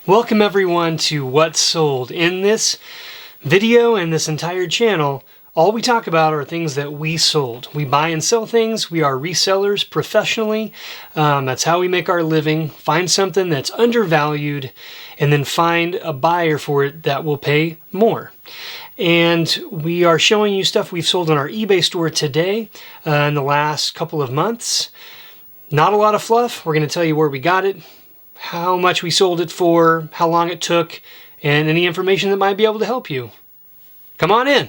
Welcome everyone to What's Sold. In this video and this entire channel, all we talk about are things that we sold. We buy and sell things. We are resellers professionally. That's how we make our living. Find something that's undervalued and then find a buyer for it that will pay more. And we are showing you stuff we've sold on our eBay store today in the last couple of months. Not a lot of fluff. We're going to tell you where we got it, how much we sold it for, how long it took, and any information that might be able to help you. Come on in.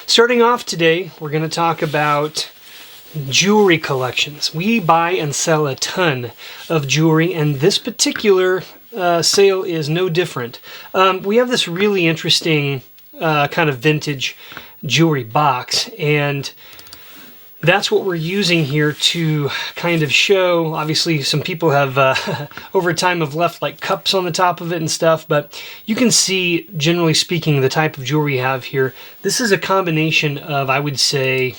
Starting off today, we're going to talk about jewelry collections. We buy and sell a ton of jewelry, and this particular sale is no different. We have this really interesting kind of vintage jewelry box, and that's what we're using here to kind of show. Obviously, some people have, over time, have left like cups on the top of it and stuff, but you can see, generally speaking, the type of jewelry we have here. This is a combination of, I would say,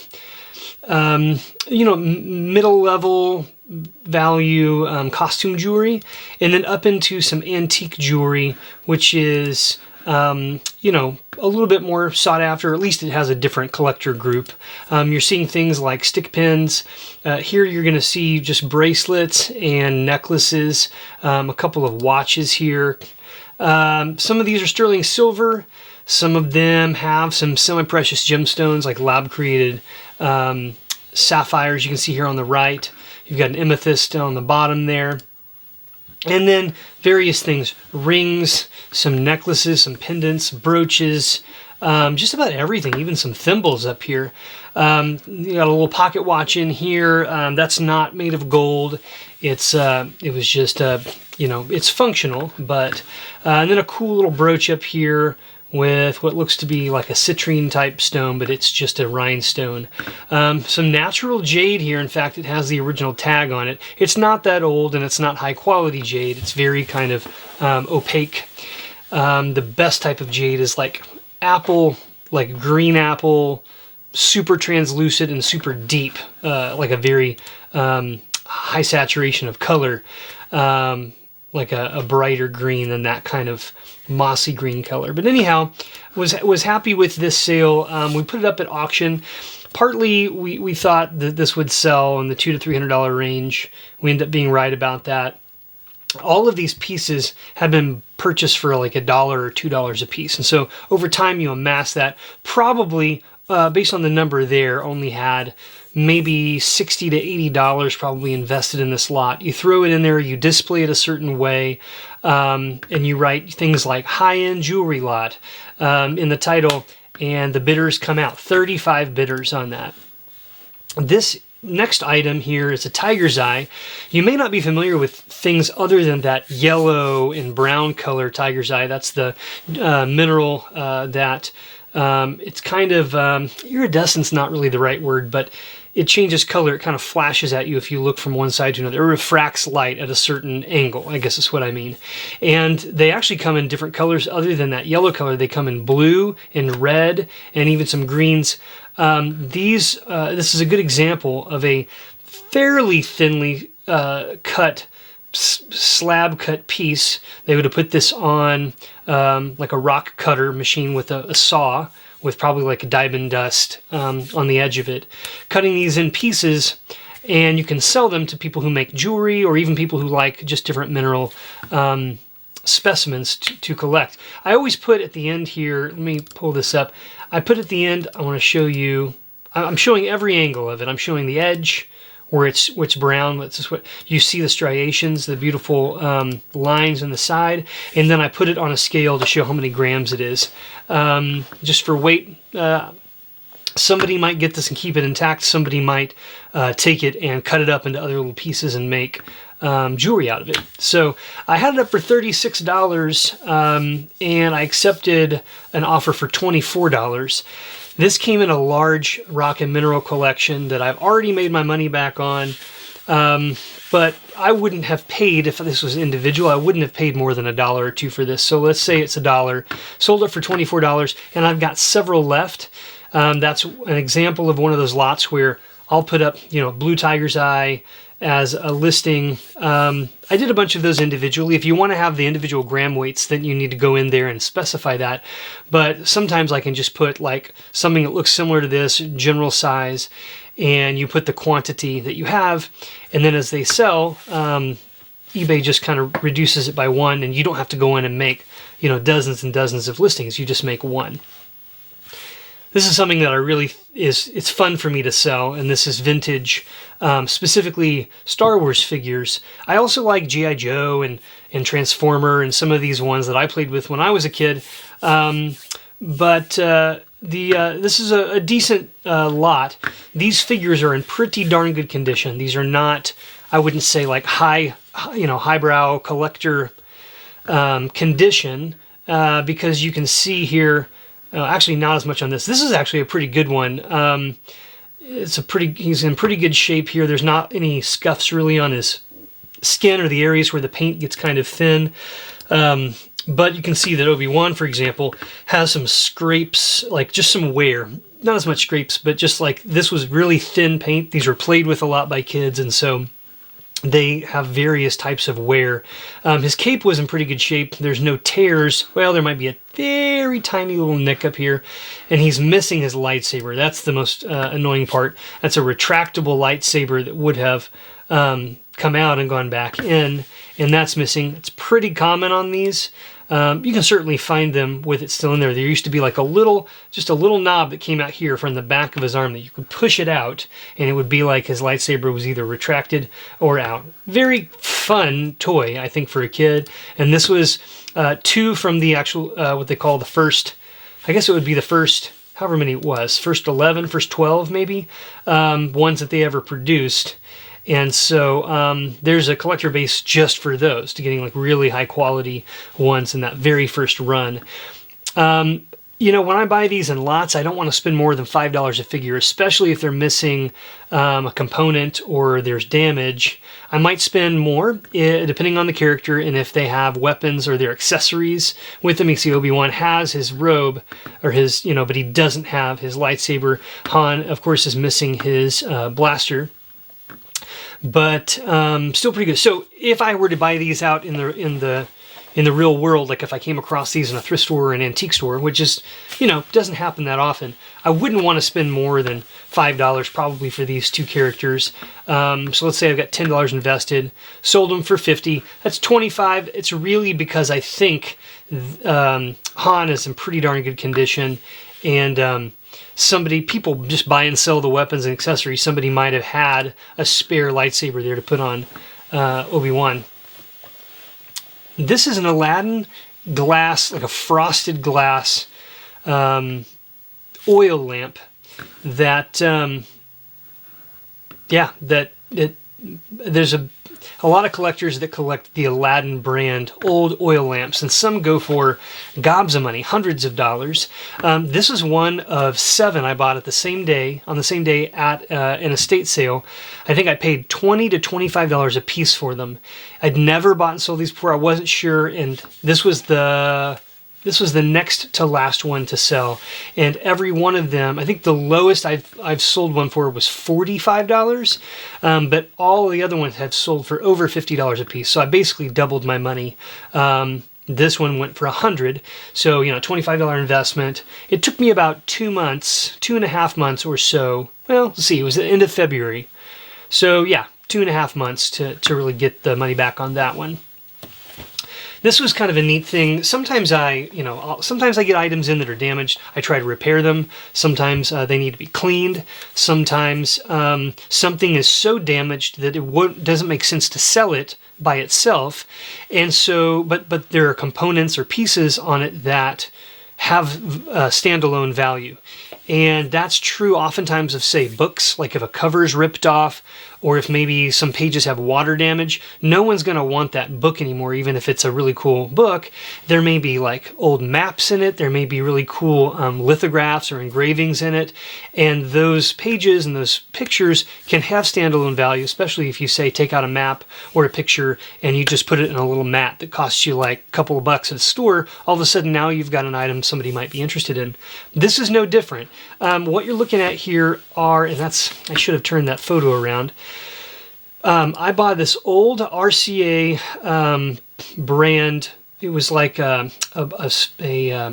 middle level value costume jewelry, and then up into some antique jewelry, which is a little bit more sought after. At least it has a different collector group. You're seeing things like stick pins. Here you're going to see just bracelets and necklaces, a couple of watches here. Some of these are sterling silver. Some of them have some semi-precious gemstones like lab-created sapphires you can see here on the right. You've got an amethyst on the bottom there. And then various things, rings, some necklaces, some pendants, brooches, just about everything, even some thimbles up here. You got a little pocket watch in here. That's not made of gold. It was just, it's functional, but, and then a cool little brooch up here with what looks to be like a citrine type stone, but it's just a rhinestone. Some natural jade here. In fact, it has the original tag on it. It's not that old, and it's not high quality jade. It's very kind of opaque. The best type of jade is like apple, like green apple, super translucent and super deep, like a very high saturation of color, like a brighter green than that kind of mossy green color. But anyhow, was happy with this sale. We put it up at auction. Partly we thought that this would sell in the $200 to $300 range. We ended up being right about that. All of these pieces have been purchased for like $1 or $2 a piece. And so over time you amass that. Probably, based on the number there, only had maybe $60 to $80 probably invested in this lot. You throw it in there, you display it a certain way, and you write things like high-end jewelry lot in the title, and the bidders come out. 35 bidders on that. This next item here is a tiger's eye. You may not be familiar with things other than that yellow and brown color tiger's eye. That's the mineral that it's kind of iridescent's not really the right word, but it changes color. It kind of flashes at you if you look from one side to another. It refracts light at a certain angle, I guess is what I mean. And they actually come in different colors other than that yellow color. They come in blue and red and even some greens. This is a good example of a fairly thinly cut, slab cut piece. They would have put this on like a rock cutter machine with a saw, with probably like a diamond dust on the edge of it, cutting these in pieces, and you can sell them to people who make jewelry or even people who like just different mineral specimens to collect. I always put at the end here, let me pull this up, I put at the end, I want to show you, I'm showing every angle of it. I'm showing the edge, where it's brown. That's just what you see, the striations, the beautiful lines on the side, and then I put it on a scale to show how many grams it is. Just for weight, somebody might get this and keep it intact. Somebody might take it and cut it up into other little pieces and make jewelry out of it. So I had it up for $36, and I accepted an offer for $24. This came in a large rock and mineral collection that I've already made my money back on, but I wouldn't have paid, if this was individual, I wouldn't have paid more than $1 or $2 for this. So let's say it's $1. Sold it for $24, and I've got several left. That's an example of one of those lots where I'll put up, blue tiger's eye as a listing. I did a bunch of those individually. If you want to have the individual gram weights, then you need to go in there and specify that. But sometimes I can just put like something that looks similar to this, general size, and you put the quantity that you have, and then as they sell, eBay just kind of reduces it by one, and you don't have to go in and make, dozens and dozens of listings. You just make one. This is something that it's fun for me to sell, and this is vintage, specifically Star Wars figures. I also like G.I. Joe and Transformer and some of these ones that I played with when I was a kid. This is a decent lot. These figures are in pretty darn good condition. These are not, I wouldn't say like highbrow collector condition, because you can see here. Actually, not as much on this. This is actually a pretty good one. He's in pretty good shape here. There's not any scuffs really on his skin or the areas where the paint gets kind of thin. But you can see that Obi-Wan, for example, has some scrapes, like just some wear. Not as much scrapes, but just like this was really thin paint. These were played with a lot by kids, and so they have various types of wear. His cape was in pretty good shape. There's no tears. Well, there might be a very tiny little nick up here, and he's missing his lightsaber. That's the most annoying part. That's a retractable lightsaber that would have come out and gone back in, and that's missing. It's pretty common on these. You can certainly find them with it still in there. There used to be like just a little knob that came out here from the back of his arm that you could push it out, and it would be like his lightsaber was either retracted or out. Very fun toy, I think, for a kid. And this was 2 from the actual, what they call the first, I guess it would be the first, however many it was, first 11, first 12 maybe, ones that they ever produced. And so there's a collector base just for those, to getting like really high quality ones in that very first run. When I buy these in lots, I don't want to spend more than $5 a figure, especially if they're missing a component or there's damage. I might spend more, depending on the character, and if they have weapons or their accessories with them. You see Obi-Wan has his robe, or his, but he doesn't have his lightsaber. Han, of course, is missing his blaster. But still pretty good. So if I were to buy these out in the real world, like if I came across these in a thrift store or an antique store, which is, doesn't happen that often, I wouldn't want to spend more than $5 probably for these 2 characters. So let's say I've got $10 invested, sold them for $50. That's $25. It's really because I think Han is in pretty darn good condition, and people just buy and sell the weapons and accessories. Somebody might have had a spare lightsaber there to put on Obi-Wan. This is an Aladdin glass, like a frosted glass oil lamp that, there's a lot of collectors that collect the Aladdin brand old oil lamps, and some go for gobs of money, hundreds of dollars. This is one of 7 I bought on the same day at an estate sale. I think I paid $20 to $25 a piece for them. I'd never bought and sold these before. I wasn't sure, and this was the next to last one to sell, and every one of them, I think the lowest I've sold one for was $45, but all the other ones have sold for over $50 a piece. So I basically doubled my money. This one went for $100, so $25 investment. It took me about 2.5 months or so. Well, let's see, it was the end of February, so yeah, 2.5 months to really get the money back on that one. This was kind of a neat thing. Sometimes I get items in that are damaged. I try to repair them. Sometimes they need to be cleaned. Sometimes something is so damaged that it doesn't make sense to sell it by itself. And so, but there are components or pieces on it that have standalone value. And that's true oftentimes of, say, books, like if a cover is ripped off, or if maybe some pages have water damage, no one's going to want that book anymore, even if it's a really cool book. There may be like old maps in it, there may be really cool lithographs or engravings in it, and those pages and those pictures can have standalone value, especially if you say take out a map or a picture and you just put it in a little mat that costs you like a couple of bucks at a store. All of a sudden now you've got an item somebody might be interested in. This is no different. What you're looking at here are, and I should have turned that photo around. I bought this old RCA brand. It was like a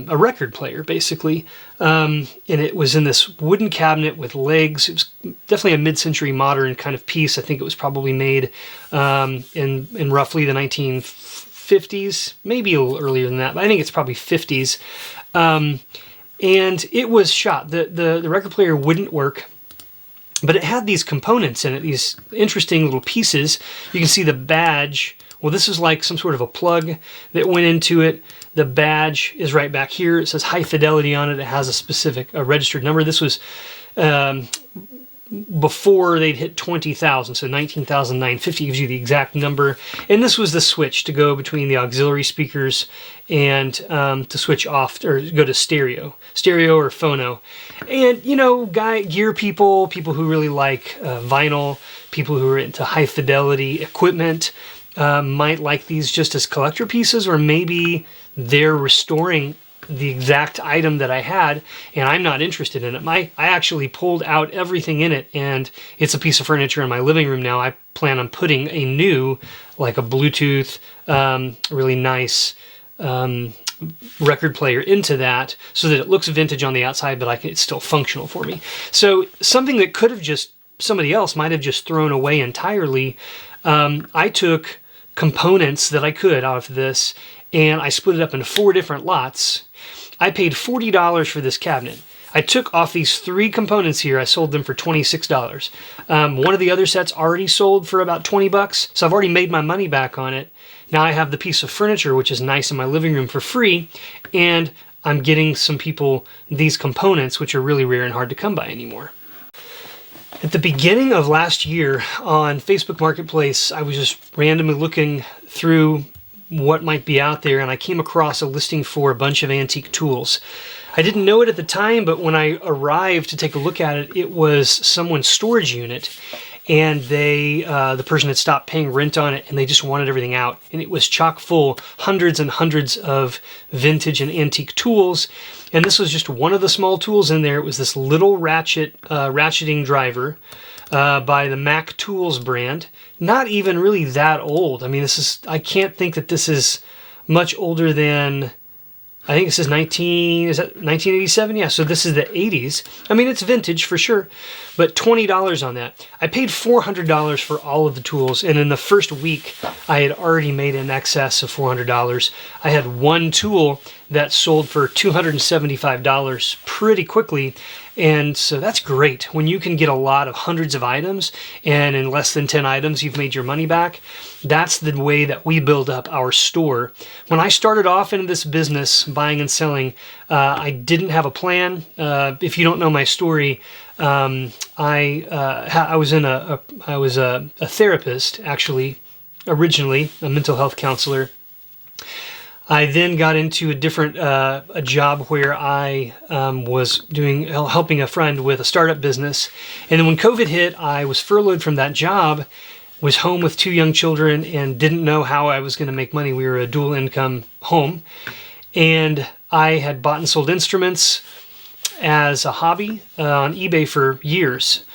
record player, basically. And it was in this wooden cabinet with legs. It was definitely a mid-century modern kind of piece. I think it was probably made in roughly the 1950s, maybe a little earlier than that, but I think it's probably 50s. And it was shot. The record player wouldn't work, but it had these components in it, these interesting little pieces. You can see the badge. Well, this is like some sort of a plug that went into it. The badge is right back here. It says high fidelity on it. It has a specific registered number. This was before they'd hit 20,000, so 19,950 gives you the exact number. And this was the switch to go between the auxiliary speakers and to switch off or go to stereo or phono. And, you know, gear people who really like vinyl, people who are into high fidelity equipment, might like these just as collector pieces, or maybe they're restoring the exact item that I had and I'm not interested in it. I actually pulled out everything in it and it's a piece of furniture in my living room now. I plan on putting a new, like a Bluetooth, really nice record player into that so that it looks vintage on the outside, but it's still functional for me. So something that could have just, somebody else might have just thrown away entirely. I took components that I could out of this and I split it up into 4 different lots. I paid $40 for this cabinet. I took off these 3 components here. I sold them for $26. One of the other sets already sold for about 20 bucks, so I've already made my money back on it. Now I have the piece of furniture, which is nice in my living room, for free, and I'm getting some people these components, which are really rare and hard to come by anymore. At the beginning of last year on Facebook Marketplace, I was just randomly looking through what might be out there, and I came across a listing for a bunch of antique tools. I didn't know it at the time, but when I arrived to take a look at it, it was someone's storage unit, and the person had stopped paying rent on it, and they just wanted everything out. And it was chock full, hundreds and hundreds of vintage and antique tools, and this was just one of the small tools in there. It was this little ratcheting driver by the Mac Tools brand. Not even really that old. I mean, I can't think that this is much older than, I think it says 1987? Yeah, so this is the 80s. I mean, it's vintage for sure, but $20 on that. I paid $400 for all of the tools, and in the first week, I had already made in excess of $400. I had one tool that sold for $275 pretty quickly, and so that's great. When you can get a lot of hundreds of items, and in less than 10 items, you've made your money back. That's the way that we build up our store. When I started off in this business, buying and selling, I didn't have a plan. If you don't know my story, I was a therapist, actually, originally, a mental health counselor. I then got into a different a job where I was helping a friend with a startup business. And then when COVID hit, I was furloughed from that job, was home with 2 young children, and didn't know how I was going to make money. We were a dual income home. And I had bought and sold instruments as a hobby on eBay for years.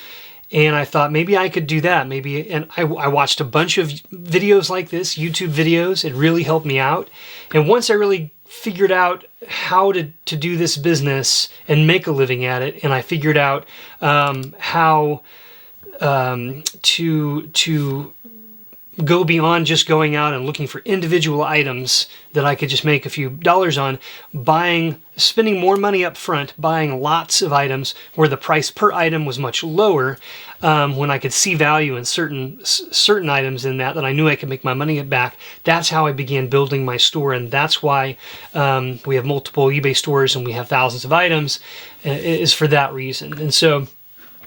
And I thought maybe I could do that. And I watched a bunch of videos like this, YouTube videos. It really helped me out. And once I really figured out how to do this business and make a living at it, and I figured out how to go beyond just going out and looking for individual items that I could just make a few dollars on, spending more money up front, buying lots of items where the price per item was much lower, when I could see value in certain items in that I knew I could make my money back. That's how I began building my store, and that's why we have multiple eBay stores and we have thousands of items, is for that reason. And so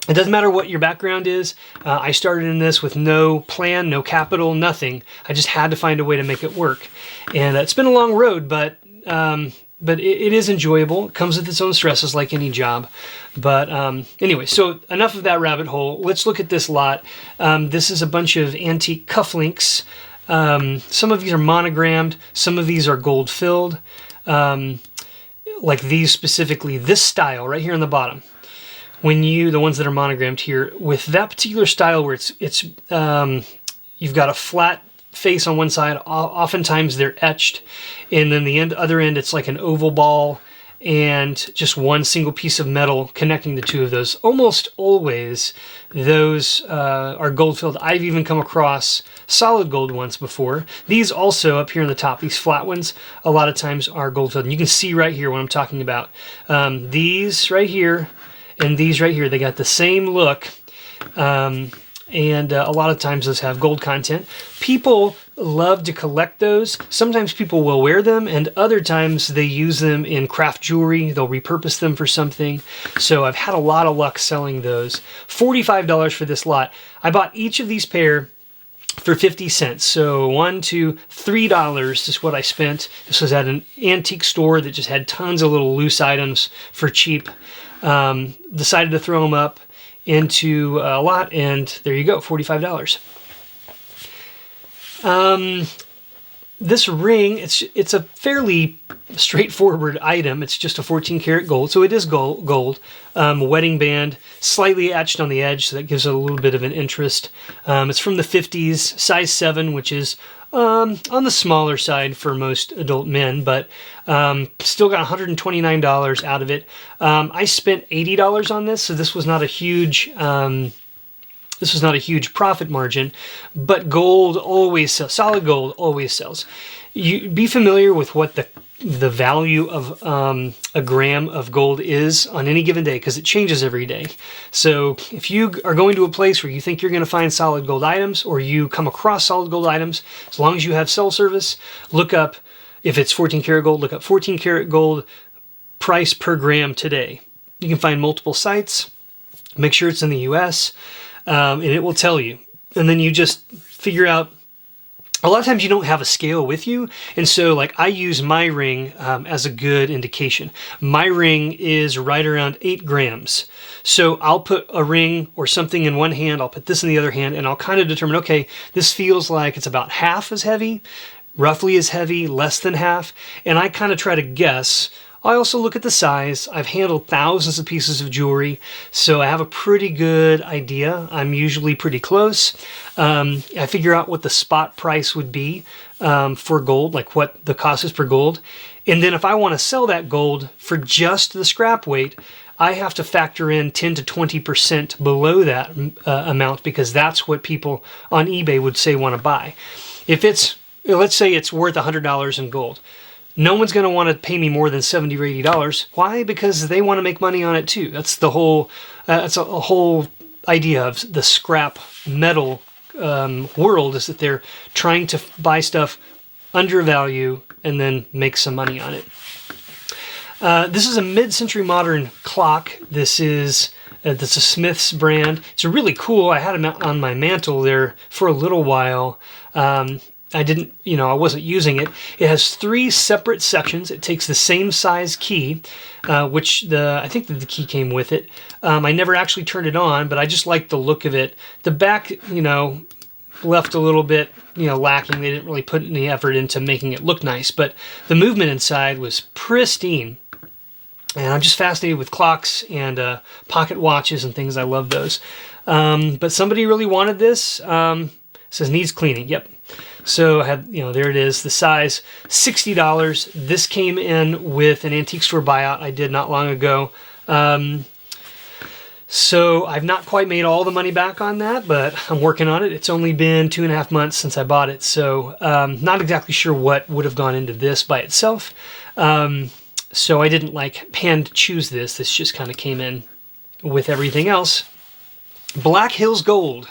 It doesn't matter what your background is. I started in this with no plan, no capital, nothing. I just had to find a way to make it work. And it's been a long road, but it is enjoyable. It comes with its own stresses like any job. But anyway, so enough of that rabbit hole. Let's look at this lot. This is a bunch of antique cufflinks. Some of these are monogrammed. Some of these are gold filled. Like these specifically, this style right here on the bottom. The ones that are monogrammed here, with that particular style where it's you've got a flat face on one side, oftentimes they're etched, and then the other end it's like an oval ball and just one single piece of metal connecting the two of those. Almost always those are gold filled. I've even come across solid gold ones before. These also up here on the top, these flat ones, a lot of times are gold filled. And you can see right here what I'm talking about. These right here and these right here, they got the same look. And a lot of times those have gold content. People love to collect those. Sometimes people will wear them, and other times they use them in craft jewelry. They'll repurpose them for something. So I've had a lot of luck selling those. $45 for this lot. I bought each of these pair for 50 cents. So $1, $2, $3 is what I spent. This was at an antique store that just had tons of little loose items for cheap. Decided to throw them up into a lot, and there you go, $45. This ring, it's a fairly straightforward item. It's just a 14 karat gold, so it is gold. Wedding band, slightly etched on the edge, so that gives it a little bit of an interest. It's from the 50s, size 7, which is on the smaller side for most adult men, but still got $129 out of it. I spent $80 on this, so this was not a huge profit margin, but gold always sells. Solid gold always sells. You be familiar with what the value of a gram of gold is on any given day, because it changes every day. So if you are going to a place where you think you're going to find solid gold items, or you come across solid gold items, as long as you have cell service, look up, if it's 14 karat gold, look up 14 karat gold price per gram today. You can find multiple sites. Make sure it's in the US, and it will tell you. And then you just figure out. A lot of times you don't have a scale with you, and so like I use my ring as a good indication. My ring is right around 8 grams. So I'll put a ring or something in one hand, I'll put this in the other hand, and I'll kind of determine, okay, this feels like it's about half as heavy, roughly as heavy, less than half, and I kind of try to guess. I also look at the size. I've handled thousands of pieces of jewelry, so I have a pretty good idea. I'm usually pretty close. I figure out what the spot price would be for gold, like what the cost is per gold. And then if I want to sell that gold for just the scrap weight, I have to factor in 10 to 20% below that amount, because that's what people on eBay would say want to buy. If it's, let's say it's worth $100 in gold. No one's going to want to pay me more than $70 or $80. Why? Because they want to make money on it too. That's the whole. That's a whole idea of the scrap metal world, is that they're trying to buy stuff under value and then make some money on it. This is a mid-century modern clock. This is a Smith's brand. It's really cool. I had it on my mantle there for a little while. I didn't, I wasn't using it. It has 3 separate sections. It takes the same size key, which I think that the key came with it. I never actually turned it on, but I just liked the look of it. The back, left a little bit, lacking. They didn't really put any effort into making it look nice, but the movement inside was pristine. And I'm just fascinated with clocks and pocket watches and things. I love those. But somebody really wanted this. It says needs cleaning. Yep. So I had, there it is, the size, $60. This came in with an antique store buyout I did not long ago. So I've not quite made all the money back on that, but I'm working on it. It's only been 2.5 months since I bought it. So not exactly sure what would have gone into this by itself. So I didn't hand choose this. This just kind of came in with everything else. Black Hills Gold.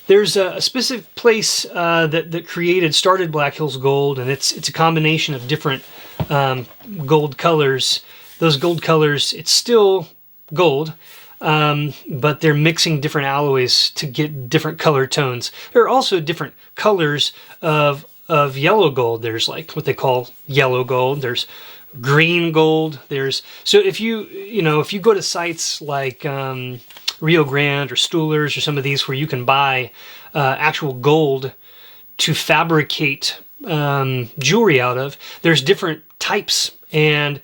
There's a specific place that started Black Hills Gold, and it's a combination of different gold colors. Those gold colors, it's still gold, but they're mixing different alloys to get different color tones. There are also different colors of yellow gold. There's like what they call yellow gold. There's green gold. So if you go to sites like Rio Grande or Stuhlers or some of these where you can buy actual gold to fabricate jewelry out of, there's different types, and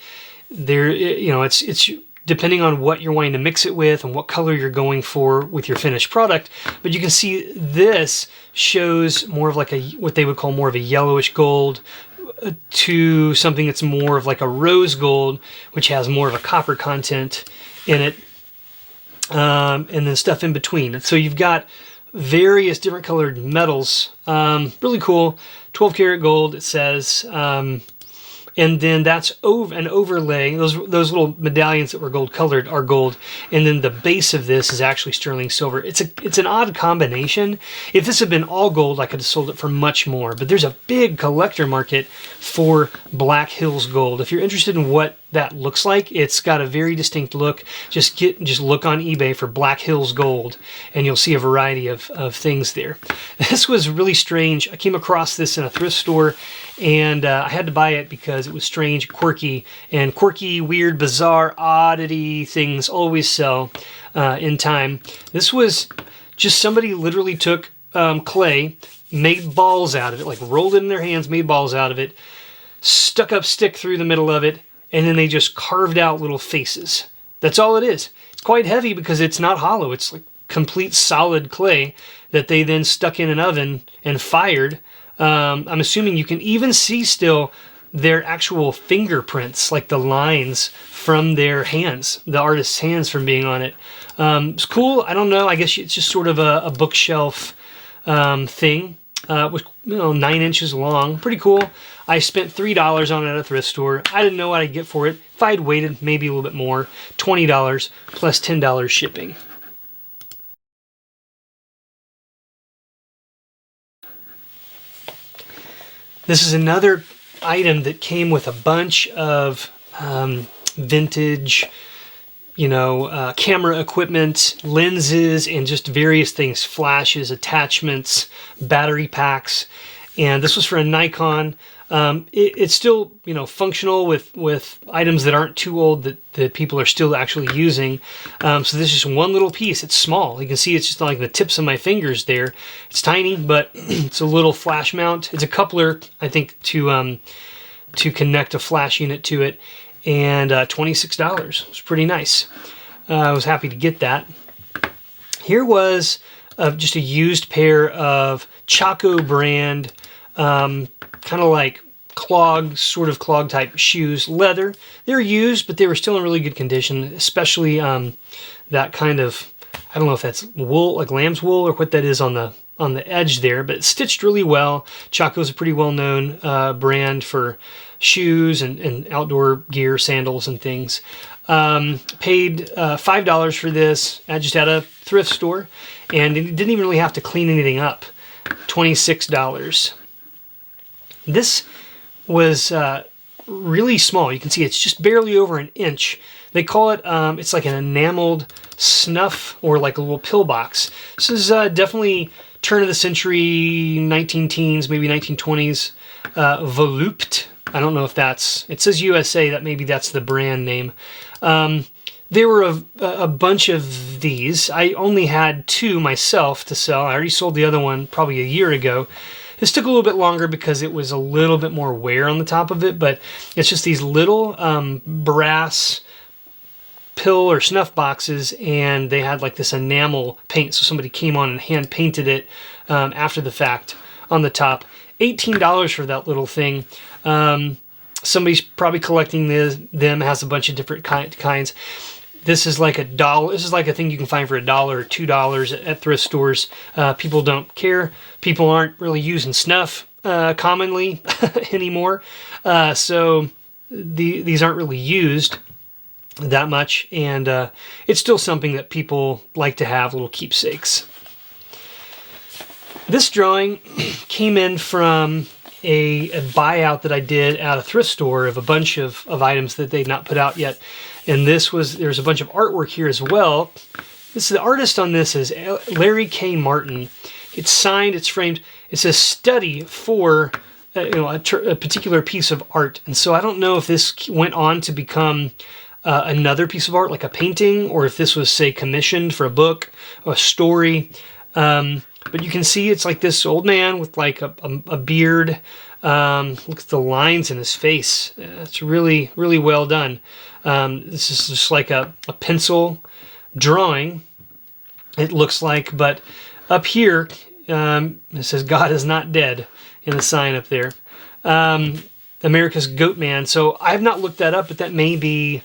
it's depending on what you're wanting to mix it with and what color you're going for with your finished product. But you can see this shows more of like what they would call more of a yellowish gold to something that's more of like a rose gold, which has more of a copper content in it, and then stuff in between. And so you've got various different colored metals. Really cool. 12 karat gold, it says. And then that's an overlay. Those little medallions that were gold colored are gold, and then the base of this is actually sterling silver. It's an odd combination. If this had been all gold, I could have sold it for much more. But there's a big collector market for Black Hills gold. If you're interested in what that looks like, it's got a very distinct look. Just look on eBay for Black Hills gold, and you'll see a variety of things there. This was really strange. I came across this in a thrift store, and I had to buy it because it was strange, quirky, and quirky, weird, bizarre, oddity things always sell in time. This was just somebody literally took clay, made balls out of it, like rolled it in their hands, made balls out of it, stuck up stick through the middle of it, and then they just carved out little faces. That's all it is. It's quite heavy because it's not hollow. It's like complete solid clay that they then stuck in an oven and fired. I'm assuming you can even see still their actual fingerprints, like the lines from their hands, the artist's hands from being on it. It's cool. I don't know. I guess it's just sort of a bookshelf thing. Was 9 inches long. Pretty cool. I spent $3 on it at a thrift store. I didn't know what I'd get for it. If I'd waited, maybe a little bit more. $20 plus $10 shipping. This is another item that came with a bunch of vintage, camera equipment, lenses, and just various things, flashes, attachments, battery packs. And this was for a Nikon. It's still, functional with items that aren't too old that people are still actually using. So this is just one little piece. It's small. You can see it's just like the tips of my fingers there. It's tiny, but it's a little flash mount. It's a coupler, I think, to connect a flash unit to it. And $26. It's pretty nice. I was happy to get that. Here was just a used pair of Chaco brand, kind of like sort of clog type shoes, leather. They're used, but they were still in really good condition, especially that kind of, I don't know if that's wool, like lamb's wool, or what that is on the edge there, but it's stitched really well. Chaco's a pretty well-known brand for shoes and outdoor gear, sandals and things. Paid $5 for this just at a thrift store, and it didn't even really have to clean anything up. $26. This was really small. You can see it's just barely over an inch. They call it, it's like an enameled snuff, or like a little pill box. This is definitely turn of the century, 19-teens, maybe 1920s, volupte. I don't know if it says USA, maybe that's the brand name. There were a bunch of these. I only had 2 myself to sell. I already sold the other one probably a year ago. This took a little bit longer because it was a little bit more wear on the top of it, but it's just these little brass pill or snuff boxes, and they had like this enamel paint, so somebody came on and hand painted it after the fact on the top. $18 for that little thing. Somebody's probably collecting them, has a bunch of different kinds. This is like $1. This is like a thing you can find for $1 or $2 at thrift stores. People don't care. People aren't really using snuff commonly anymore. So these aren't really used that much, and it's still something that people like to have, little keepsakes. This drawing came in from a buyout that I did at a thrift store of a bunch of items that they'd not put out yet. And there's a bunch of artwork here as well. The artist on this is Larry K. Martin. It's signed, it's framed. It's a study for a particular piece of art. And so I don't know if this went on to become another piece of art, like a painting, or if this was, say, commissioned for a book or a story. But you can see it's like this old man with like a beard. Look at the lines in his face. It's really, really well done. This is just like a pencil drawing, it looks like. But up here, it says God is not dead in the sign up there. America's Goat Man. So I've not looked that up, but that may be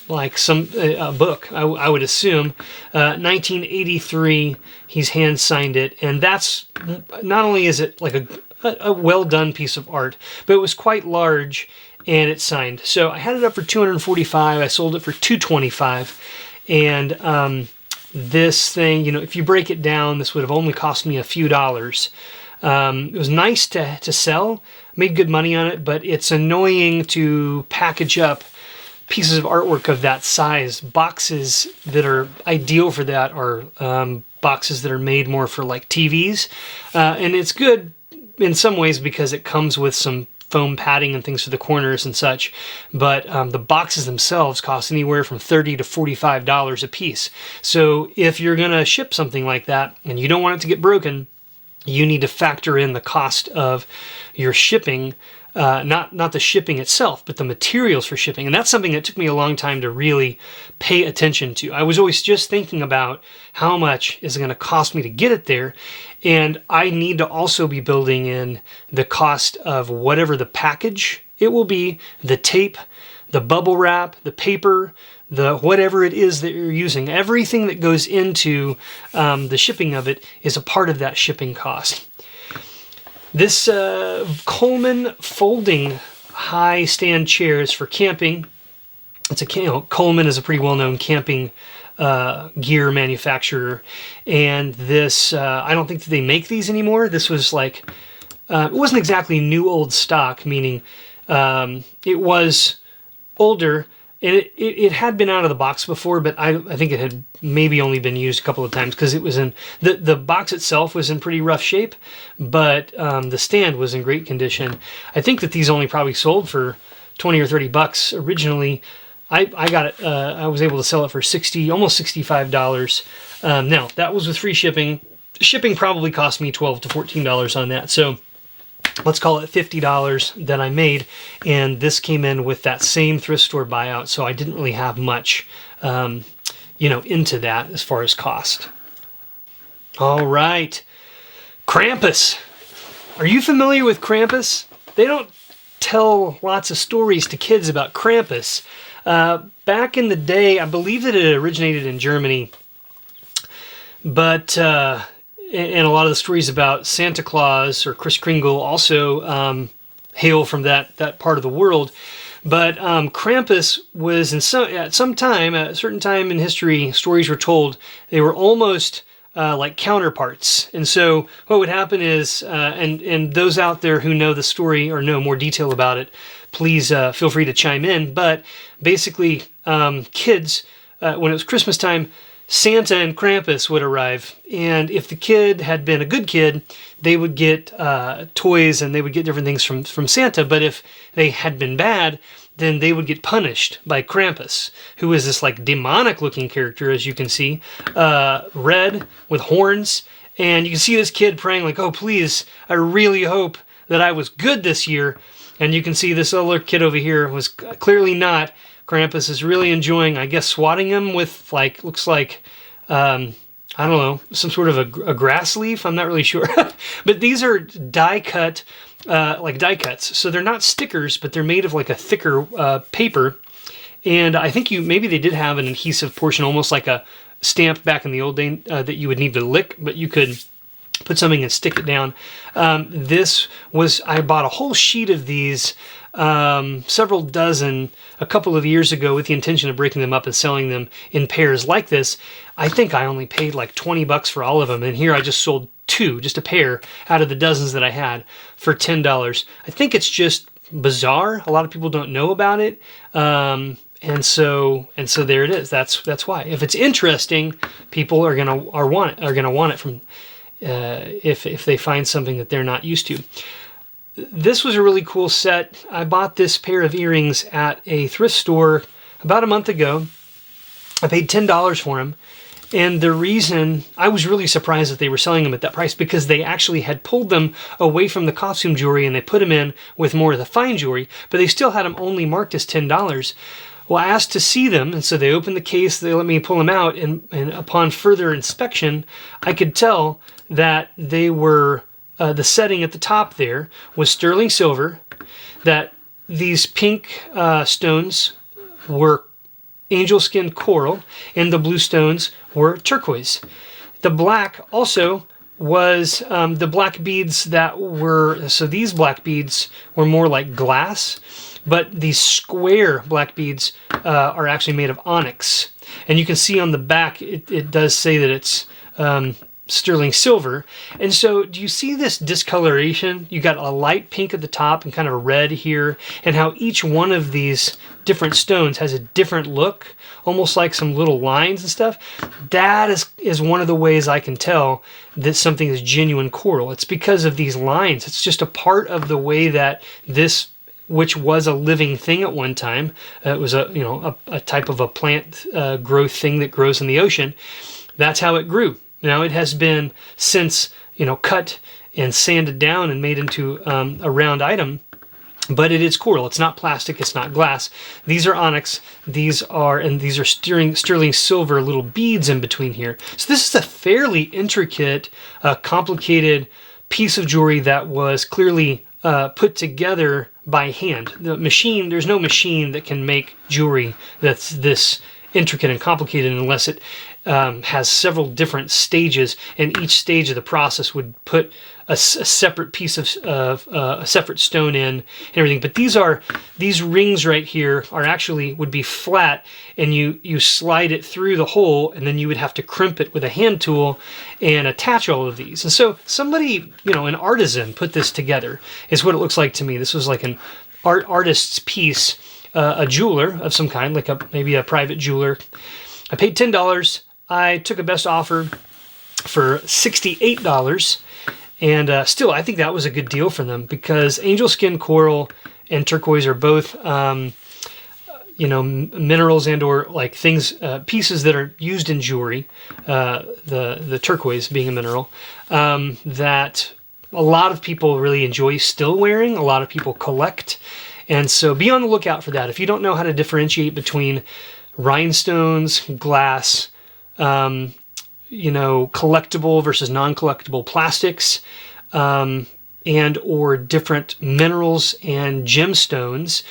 like some a book, I would assume. 1983, he's hand signed it, and that's not only is it like a well done piece of art, but it was quite large and it's signed. So I had it up for $245. I sold it for $225, and this thing, you know, if you break it down, this would have only cost me a few dollars. It was nice to sell, made good money on it, but it's annoying to package up pieces of artwork of that size. Boxes that are ideal for that are boxes that are made more for like TVs, and it's good in some ways because it comes with some foam padding and things for the corners and such, but the boxes themselves cost anywhere from $30 to $45 a piece. So if you're gonna ship something like that and you don't want it to get broken, you need to factor in the cost of your shipping. Not the shipping itself, but the materials for shipping. And that's something that took me a long time to really pay attention to. I was always just thinking about how much is it going to cost me to get it there. And I need to also be building in the cost of whatever the package it will be, the tape, the bubble wrap, the paper, the whatever it is that you're using. Everything that goes into the shipping of it is a part of that shipping cost. This Coleman folding high stand chair is for camping. It's Coleman is a pretty well-known camping gear manufacturer, and this I don't think that they make these anymore. This was like it wasn't exactly new old stock, meaning it was older. And it had been out of the box before, but I think it had maybe only been used a couple of times because it was in the box itself was in pretty rough shape, but the stand was in great condition. I think that these only probably sold for $20 or $30 originally. I got it. I was able to sell it for almost $65. Now that was with free shipping. Shipping probably cost me $12 to $14 on that. So let's call it $50 that I made, and this came in with that same thrift store buyout, so I didn't really have much, into that as far as cost. All right, Krampus. Are you familiar with Krampus? They don't tell lots of stories to kids about Krampus. Back in the day, I believe that it originated in Germany, but and a lot of the stories about Santa Claus or Kris Kringle also hail from that part of the world. But Krampus was at a certain time in history, stories were told they were almost like counterparts. And so what would happen is, and those out there who know the story or know more detail about it, please feel free to chime in. But basically, kids, when it was Christmas time, Santa and Krampus would arrive, and if the kid had been a good kid, they would get toys and they would get different things from Santa. But if they had been bad, then they would get punished by Krampus, who is this like demonic looking character, as you can see, red with horns. And you can see this kid praying like, oh, please, I really hope that I was good this year. And you can see this other kid over here was clearly not. Krampus is really enjoying, I guess, swatting him with, like, looks like, I don't know, some sort of a grass leaf. I'm not really sure. But these are die cuts. So they're not stickers, but they're made of like a thicker paper. And I think maybe they did have an adhesive portion, almost like a stamp back in the old day that you would need to lick, but you could put something and stick it down. I bought a whole sheet of these, several dozen, a couple of years ago with the intention of breaking them up and selling them in pairs like this. I think I only paid like $20 for all of them, and here I just sold two, just a pair, out of the dozens that I had for $10. I think it's just bizarre. A lot of people don't know about it. And so there it is. That's why. If it's interesting, people are gonna want it from if they find something that they're not used to. This was a really cool set. I bought this pair of earrings at a thrift store about a month ago. I paid $10 for them. And the reason, I was really surprised that they were selling them at that price, because they actually had pulled them away from the costume jewelry and they put them in with more of the fine jewelry, but they still had them only marked as $10. Well, I asked to see them, and so they opened the case, they let me pull them out, and upon further inspection, I could tell that they were, the setting at the top there was sterling silver, that these pink stones were angel skin coral, and the blue stones were turquoise. The black also was the black beads that were, so these black beads were more like glass, but these square black beads are actually made of onyx. And you can see on the back, it does say that it's sterling silver. And so do you see this discoloration? You got a light pink at the top and kind of a red here, and how each one of these different stones has a different look, almost like some little lines and stuff. That is one of the ways I can tell that something is genuine coral. It's because of these lines. It's just a part of the way that this, which was a living thing at one time, it was a type of a plant growth thing that grows in the ocean. That's how it grew. Now it has been since cut and sanded down and made into a round item, but it is coral. It's not plastic. It's not glass. These are onyx. These are sterling silver little beads in between here. So this is a fairly intricate, complicated piece of jewelry that was clearly put together by hand. There's no machine that can make jewelry that's this intricate and complicated unless it has several different stages, and each stage of the process would put a separate piece of a separate stone in and everything. But these rings right here would be flat, and you slide it through the hole, and then you would have to crimp it with a hand tool and attach all of these. And so somebody, an artisan, put this together, is what it looks like to me. This was like an artist's piece, a jeweler of some kind, like maybe a private jeweler. I paid $10. I took a best offer for $68, and still I think that was a good deal for them, because angel skin coral and turquoise are both minerals and or like things, pieces that are used in jewelry, the turquoise being a mineral, that a lot of people really enjoy still wearing, a lot of people collect. And so be on the lookout for that. If you don't know how to differentiate between rhinestones, glass, collectible versus non-collectible plastics, and or different minerals and gemstones,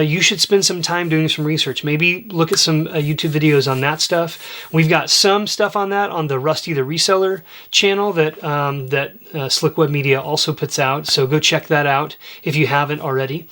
you should spend some time doing some research. Maybe look at some YouTube videos on that stuff. We've got some stuff on that on the Rusty the Reseller channel that Slick Web Media also puts out. So go check that out if you haven't already.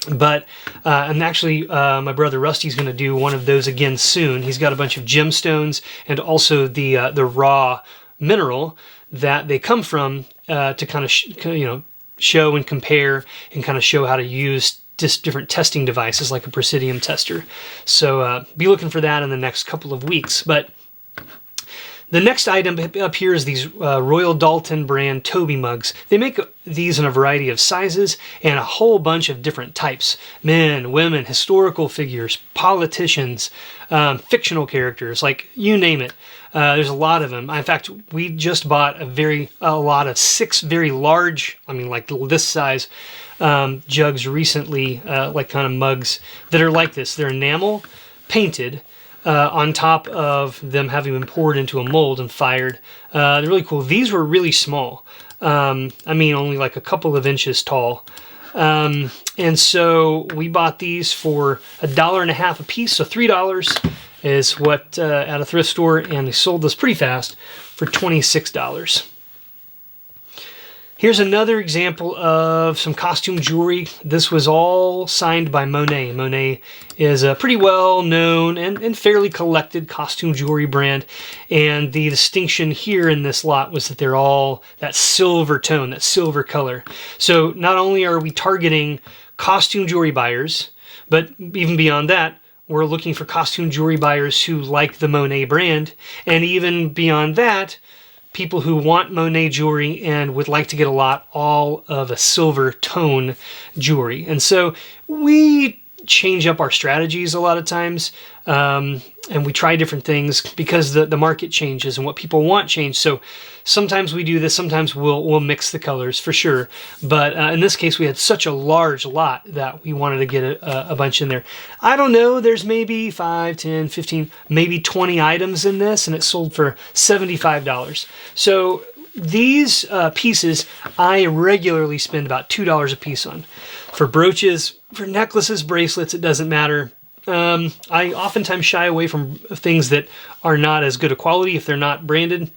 But and actually, my brother Rusty's going to do one of those again soon. He's got a bunch of gemstones and also the raw mineral that they come from to kind of show and compare and kind of show how to use just different testing devices like a Presidium tester. So be looking for that in the next couple of weeks. But the next item up here is these Royal Dalton brand Toby mugs. They make these in a variety of sizes and a whole bunch of different types. Men, women, historical figures, politicians, fictional characters, like you name it. There's a lot of them. In fact, we just bought a lot of 6 very large, like this size, jugs recently, like kind of mugs that are like this. They're enamel painted, on top of them having been poured into a mold and fired. They're really cool. These were really small. Only like a couple of inches tall. And so we bought these for $1.50 a piece. So $3 is what at a thrift store, and they sold this pretty fast for $26. Here's another example of some costume jewelry. This was all signed by Monet. Monet is a pretty well-known and fairly collected costume jewelry brand. And the distinction here in this lot was that they're all that silver tone, that silver color. So not only are we targeting costume jewelry buyers, But even beyond that, we're looking for costume jewelry buyers who like the Monet brand. And even beyond that, people who want Monet jewelry and would like to get all of a silver tone jewelry. And so we change up our strategies a lot of times, and we try different things because the market changes and what people want change. So sometimes we do this, sometimes we'll mix the colors for sure. But in this case, we had such a large lot that we wanted to get a bunch in there. I don't know, there's maybe 5, 10, 15, maybe 20 items in this, and it sold for $75. So these pieces I regularly spend about $2 a piece on. For brooches, for necklaces, bracelets, it doesn't matter. I oftentimes shy away from things that are not as good a quality if they're not branded.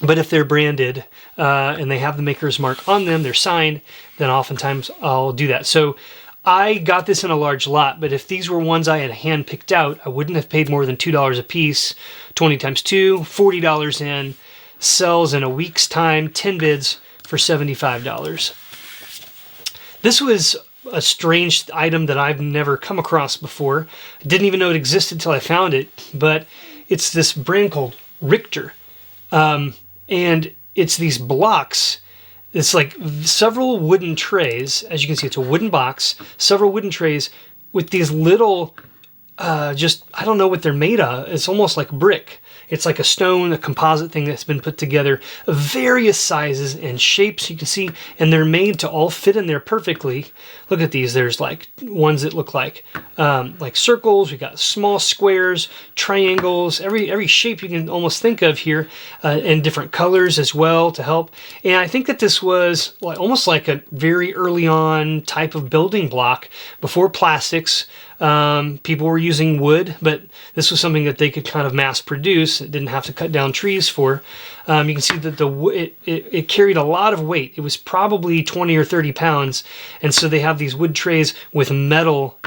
But if they're branded and they have the maker's mark on them, they're signed, then oftentimes I'll do that. So I got this in a large lot, but if these were ones I had hand picked out, I wouldn't have paid more than $2 a piece. 20 times 2, $40 in. Sells in a week's time, 10 bids for $75. This was a strange item that I've never come across before. I didn't even know it existed until I found it, but it's this brand called Richter. And it's these blocks. It's like several wooden trays. As you can see, it's a wooden box, several wooden trays with these little, I don't know what they're made of. It's almost like brick. It's like a stone, a composite thing that's been put together of various sizes and shapes, you can see, and they're made to all fit in there perfectly. Look at these. There's like ones that look like circles. We got small squares, triangles, every shape you can almost think of here, and different colors as well to help. And I think that this was almost like a very early on type of building block before plastics. People were using wood, but this was something that they could kind of mass produce. It didn't have to cut down trees for. You can see that it carried a lot of weight. It was probably 20 or 30 pounds. And so they have these wood trays with metal,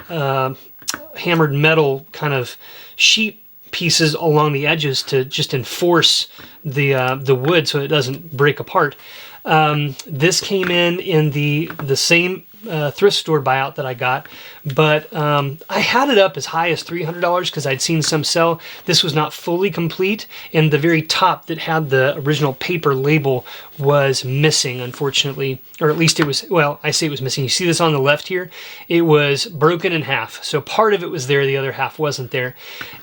hammered metal kind of sheet pieces along the edges to just enforce the wood so it doesn't break apart. This came in the same thrift store buyout that I got, but I had it up as high as $300 because I'd seen some sell. This was not fully complete, and the very top that had the original paper label was missing, unfortunately, or at least it was, well, I say it was missing. You see this on the left here? It was broken in half, so part of it was there, the other half wasn't there,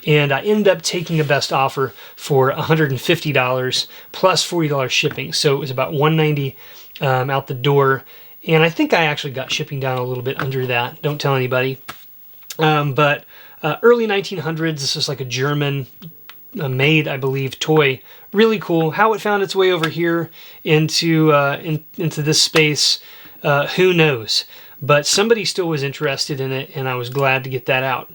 and I ended up taking a best offer for $150 plus $40 shipping, so it was about $190 out the door. And I think I actually got shipping down a little bit under that. Don't tell anybody. But early 1900s, this is like a German made, I believe, toy. Really cool. How it found its way over here into this space, who knows? But somebody still was interested in it, and I was glad to get that out.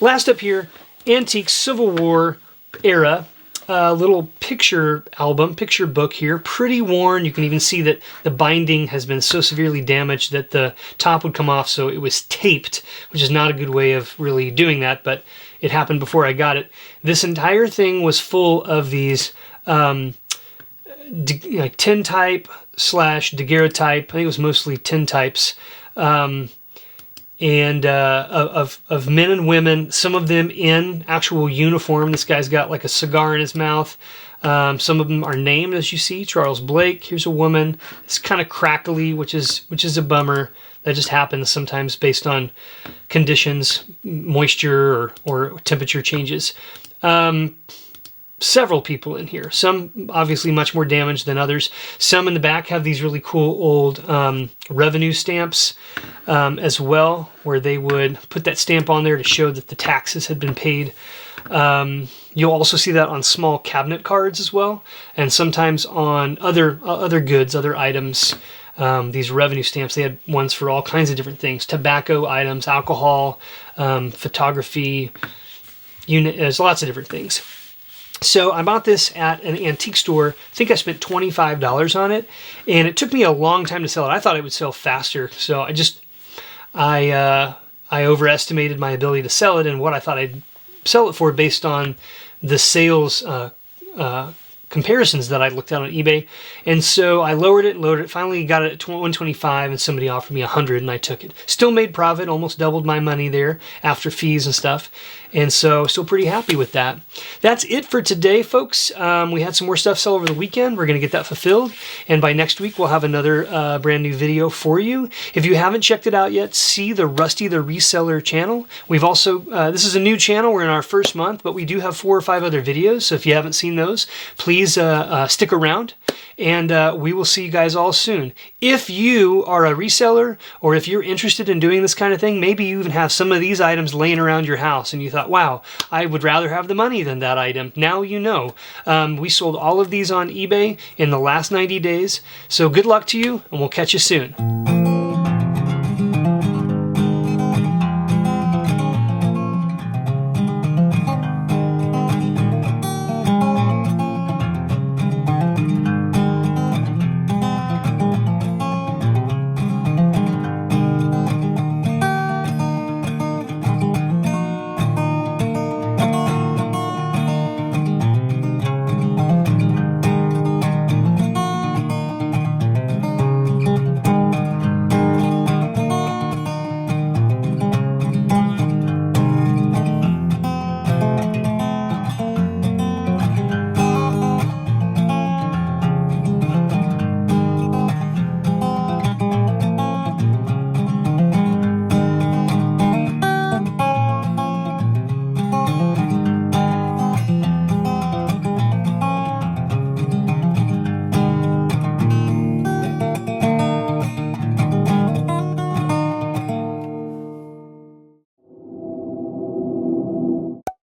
Last up here, antique Civil War era. Little picture album, picture book here, pretty worn. You can even see that the binding has been so severely damaged that the top would come off, so it was taped, which is not a good way of really doing that, but it happened before I got it. This entire thing was full of these like tintype / daguerreotype. I think it was mostly tintypes. And of men and women, some of them in actual uniform. This guy's got like a cigar in his mouth. Some of them are named, as you see. Charles Blake. Here's a woman. It's kind of crackly, which is a bummer. That just happens sometimes based on conditions, moisture or temperature changes. Several people in here. Some obviously much more damaged than others. Some in the back have these really cool old revenue stamps as well, where they would put that stamp on there to show that the taxes had been paid. You'll also see that on small cabinet cards as well, and sometimes on other goods, other items. These revenue stamps, they had ones for all kinds of different things: tobacco items, alcohol, photography. There's lots of different things. So I bought this at an antique store. I think I spent $25 on it, and it took me a long time to sell it. I thought it would sell faster, so I overestimated my ability to sell it and what I thought I'd sell it for based on the sales comparisons that I looked at on eBay. And so I lowered it, finally got it at 125, and somebody offered me 100, and I took it. Still made profit, almost doubled my money there after fees and stuff. And so still pretty happy with that. That's it for today, folks. We had some more stuff sell over the weekend. We're going to get that fulfilled. And by next week, we'll have another brand new video for you. If you haven't checked it out yet, see the Rusty the Reseller channel. We've also, this is a new channel. We're in our first month, but we do have 4 or 5 other videos. So if you haven't seen those, please stick around. And we will see you guys all soon. If you are a reseller, or if you're interested in doing this kind of thing, maybe you even have some of these items laying around your house and you thought, wow, I would rather have the money than that item. Now you know. We sold all of these on eBay in the last 90 days. So good luck to you, and we'll catch you soon.